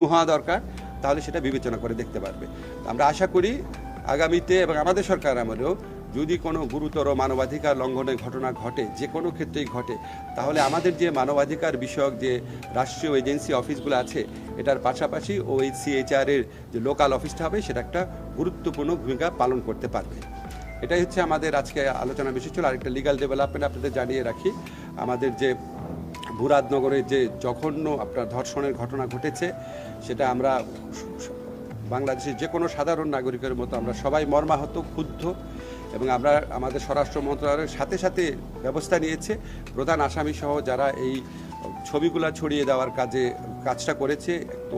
হওয়া দরকার, তাহলে সেটা বিবেচনা করে দেখতে পারবে। আমরা আশা করি আগামীতে এবং আমাদের সরকার আমলেও যদি কোনো গুরুতর মানবাধিকার লঙ্ঘনের ঘটনা ঘটে, যে কোনো ক্ষেত্রেই ঘটে, তাহলে আমাদের যে মানবাধিকার বিষয়ক যে রাষ্ট্রীয় এজেন্সি অফিসগুলো আছে, এটার পাশাপাশি OHCHR এর যে লোকাল অফিসটা হবে, সেটা একটা গুরুত্বপূর্ণ ভূমিকা পালন করতে পারবে। এটাই হচ্ছে আমাদের আজকে আলোচনা বিষয় ছিল। আরেকটা লিগাল ডেভেলপমেন্ট আপনাদের জানিয়ে রাখি, আমাদের যে মুরাদনগরে যে জঘন্য আপনার ধর্ষণের ঘটনা ঘটেছে, সেটা আমরা বাংলাদেশের যে কোনো সাধারণ নাগরিকের মতো আমরা সবাই মর্মাহত, ক্ষুব্ধ, এবং আমরা আমাদের স্বরাষ্ট্র মন্ত্রণালয়ের সাথে সাথে ব্যবস্থা নিয়েছে। প্রধান আসামি সহ যারা এই ছবিগুলা ছড়িয়ে দেওয়ার কাজটা করেছে,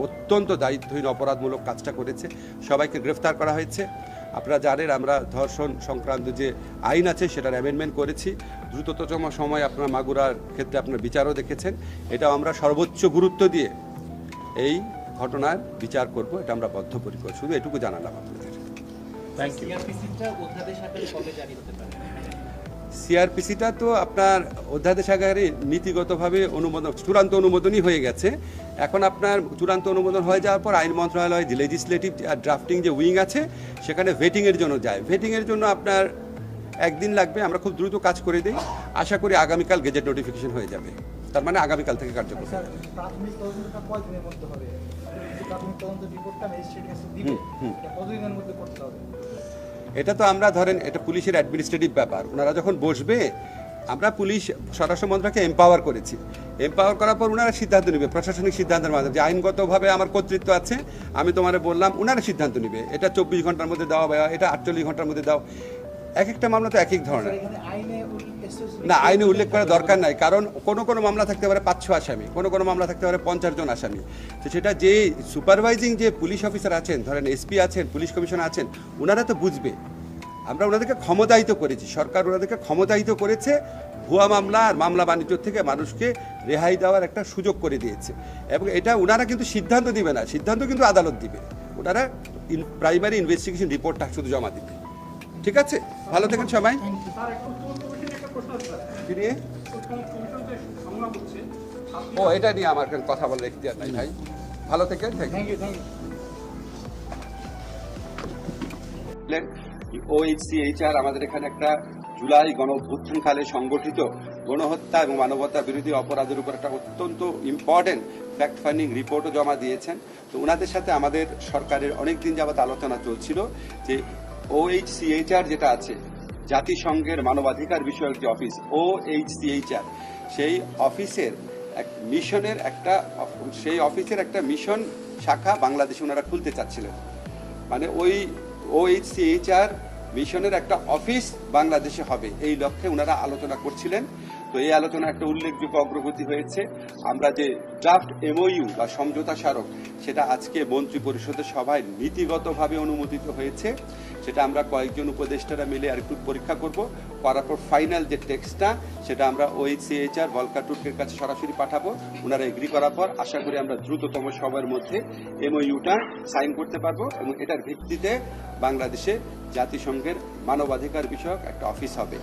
অত্যন্ত দায়িত্বহীন অপরাধমূলক কাজটা করেছে, সবাইকে গ্রেফতার করা হয়েছে। আপনারা জানেন আমরা ধর্ষণ সংক্রান্ত যে আইন আছে সেটার অ্যামেন্ডমেন্ট করেছি। দ্রুততম সময় আপনারা মাগুরার ক্ষেত্রে আপনার বিচারও দেখেছেন। এটাও আমরা সর্বোচ্চ গুরুত্ব দিয়ে এই ঘটনার বিচার করব, এটা আমরা বদ্ধপরিকর। শুধু এটুকু জানালাম আপনাদের। সিআরপিসিটা তো আপনার অধ্যাদেশ আকারে নীতিগতভাবে চূড়ান্ত অনুমোদনই হয়ে গেছে। এখন আপনার চূড়ান্ত অনুমোদন হয়ে যাওয়ার পর আইন মন্ত্রণালয় যে লেজিসলেটিভ ড্রাফটিং যে উইং আছে, সেখানে ভেটিংয়ের জন্য যায়। ভেটিংয়ের জন্য আপনার একদিন লাগবে। আমরা খুব দ্রুত কাজ করে দিই। আশা করি আগামীকাল গেজেট নোটিফিকেশন হয়ে যাবে। তার মানে আগামীকাল থেকে কার্যকর হবে। প্রাথমিক তদন্তটা কয়দিনের মধ্যে হবে? প্রাথমিক তদন্ত রিপোর্টটা ম্যাজিস্ট্রেট কাছে দিবে, এটা কতদিনের মধ্যে করতে হবে? এটা তো আমরা ধরেন এটা পুলিশের অ্যাডমিনিস্ট্রেটিভ ব্যাপার। ওনারা যখন বসবে, আমরা পুলিশ স্বরাষ্ট্র মন্ত্রণালয়কে এম্পাওয়ার করেছি। এম্পাওয়ার করার পর ওনারা সিদ্ধান্ত নেবে, প্রশাসনিক সিদ্ধান্তের মাধ্যমে, যে আইনগতভাবে আমার কর্তৃত্ব আছে, আমি তোমার বললাম, ওনারা সিদ্ধান্ত নেবে। এটা 24 ঘন্টার মধ্যে দাও বা এটা 48 ঘন্টার মধ্যে দাও। এক একটা মামলা তো এক এক ধরনের। না, আইনে উল্লেখ করার দরকার নাই, কারণ কোনো মামলা থাকতে পারে 500 আসামি, কোনো মামলা থাকতে পারে 50 জন আসামি। তো সেটা যে সুপারভাইজিং যে পুলিশ অফিসার আছেন, ধরেন এসপি আছেন, পুলিশ কমিশনার আছেন, ওনারা তো বুঝবে। আমরা ওনাদেরকে ক্ষমতায়িত করেছি, সরকার ওনাদেরকে ক্ষমতায়িত করেছে, ভুয়া মামলা আর মামলা বাণিজ্য থেকে মানুষকে রেহাই দেওয়ার একটা সুযোগ করে দিয়েছে। এবং এটা ওনারা কিন্তু সিদ্ধান্ত দিবে না, সিদ্ধান্ত কিন্তু আদালত দিবে। ওনারা প্রাইমারি ইনভেস্টিগেশন রিপোর্টটা শুধু জমা দিবে। ঠিক আছে, ভালো থাকেন সবাই। ও, এটা নিয়ে আমার কথা বলার এখতিয়ার নাই ভাই। ভালো থেকেন। OHCHR আমাদের এখানে একটা জুলাই গণঅভ্যুত্থানকালে সংগঠিত গণহত্যা এবং মানবতা বিরোধী অপরাধের উপর একটা অত্যন্ত ইম্পর্টেন্ট ফ্যাক্ট ফাইন্ডিং রিপোর্টও জমা দিয়েছেন। তো ওনাদের সাথে আমাদের সরকারের অনেক দিন যাবত আলোচনা চলছিল যে OHCHR যেটা আছে, জাতিসংঘের মানবাধিকার বিষয়ক যে অফিস OHCHR, সেই অফিসের একটা মিশন শাখা বাংলাদেশে ওনারা খুলতে চাচ্ছিলেন। মানে ওই OHCHR মিশনের একটা অফিস বাংলাদেশে হবে, এই লক্ষ্যে ওনারা আলোচনা করছিলেন। তো এই আলোচনা একটা উল্লেখযোগ্য অগ্রগতি হয়েছে। আমরা যে ড্রাফট MOU বা সমঝোতা স্মারক, সেটা আজকে মন্ত্রী পরিষদের সভায় নীতিগতভাবে অনুমোদিত হয়েছে। সেটা আমরা কয়েকজন উপদেষ্টারা মিলে আর একটু পরীক্ষা করব, করার পর ফাইনাল যে টেক্সটটা, সেটা আমরা OHCHR ভলকার টুর্কের কাছে সরাসরি পাঠাবো। ওনারা এগ্রি করার পর আশা করি আমরা দ্রুততম সময়ের মধ্যে MOUটা সাইন করতে পারবো, এবং এটার ভিত্তিতে বাংলাদেশে জাতিসংঘের মানবাধিকার বিষয়ক একটা অফিস হবে।